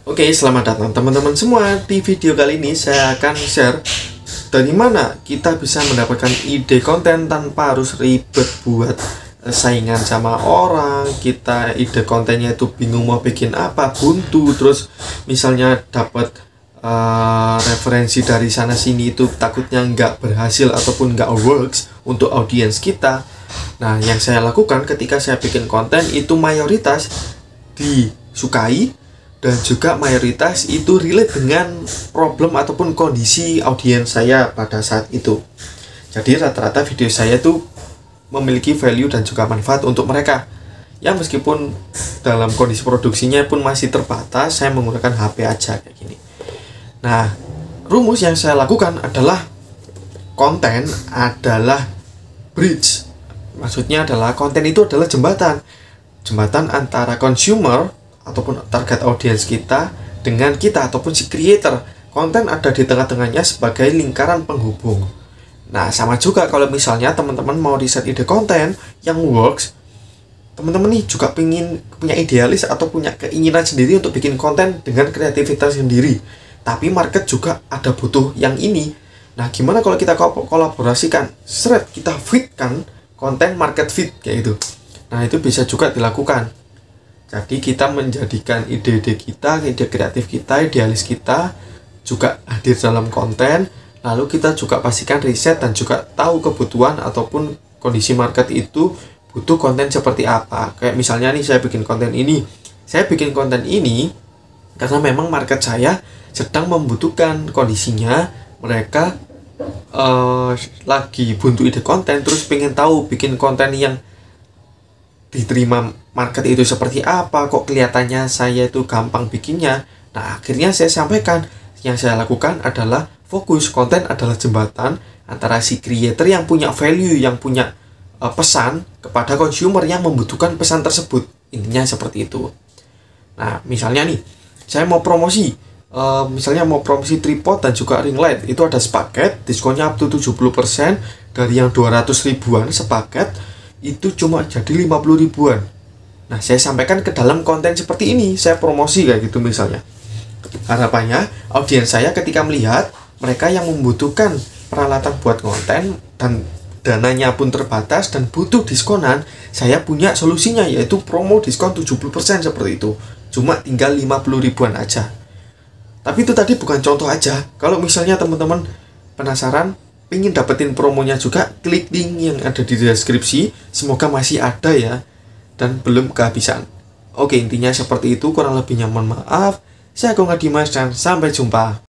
Oke, selamat datang teman-teman semua. Di video kali ini saya akan share dari mana kita bisa mendapatkan ide konten tanpa harus ribet buat saingan sama orang. Kita ide kontennya itu bingung mau bikin apa, buntu, terus misalnya dapat referensi dari sana sini itu takutnya nggak berhasil ataupun nggak works untuk audiens kita. Nah, yang saya lakukan ketika saya bikin konten itu mayoritas disukai dan juga mayoritas itu relate dengan problem ataupun kondisi audiens saya pada saat itu. Jadi rata-rata video saya itu memiliki value dan juga manfaat untuk mereka. Ya meskipun dalam kondisi produksinya pun masih terbatas, saya menggunakan HP aja kayak gini. Nah, rumus yang saya lakukan adalah konten adalah bridge. Maksudnya adalah konten itu adalah jembatan. Jembatan antara consumer ataupun target audience kita dengan kita ataupun si creator. Konten ada di tengah-tengahnya sebagai lingkaran penghubung. Nah, sama juga kalau misalnya teman-teman mau riset ide konten yang works, teman-teman nih juga punya idealis atau punya keinginan sendiri untuk bikin konten dengan kreativitas sendiri. Tapi market juga ada butuh yang ini. Nah, gimana kalau kita kolaborasikan? Kita fitkan konten market fit kayak gitu. Nah, itu bisa juga dilakukan. Jadi kita menjadikan ide-ide kita, ide kreatif kita, idealis kita juga hadir dalam konten. Lalu kita juga pastikan riset dan juga tahu kebutuhan ataupun kondisi market itu butuh konten seperti apa. Kayak misalnya nih saya bikin konten ini. Saya bikin konten ini karena memang market saya sedang membutuhkan kondisinya. Mereka lagi buntu ide konten, terus pengen tahu bikin konten yang diterima market itu seperti apa, kok kelihatannya saya itu gampang bikinnya. Nah, akhirnya saya sampaikan, yang saya lakukan adalah fokus konten adalah jembatan antara si creator yang punya value, yang punya pesan kepada consumer yang membutuhkan pesan tersebut. Intinya seperti itu. Nah, misalnya nih, saya mau promosi, misalnya mau promosi tripod dan juga ring light, itu ada sepaket, diskonnya up to 70%, dari yang 200 ribuan sepaket, itu cuma jadi 50 ribuan. Nah, saya sampaikan ke dalam konten seperti ini, saya promosi kayak gitu misalnya. Harapannya, audiens saya ketika melihat mereka yang membutuhkan peralatan buat konten dan dananya pun terbatas dan butuh diskonan, saya punya solusinya yaitu promo diskon 70% seperti itu. Cuma tinggal 50 ribuan aja. Tapi itu tadi bukan contoh aja. Kalau misalnya teman-teman penasaran ingin dapetin promonya juga, klik link yang ada di deskripsi. Semoga masih ada ya dan belum kehabisan. Oke, intinya seperti itu, kurang lebihnya mohon maaf. Saya Konga Dimas dan sampai jumpa.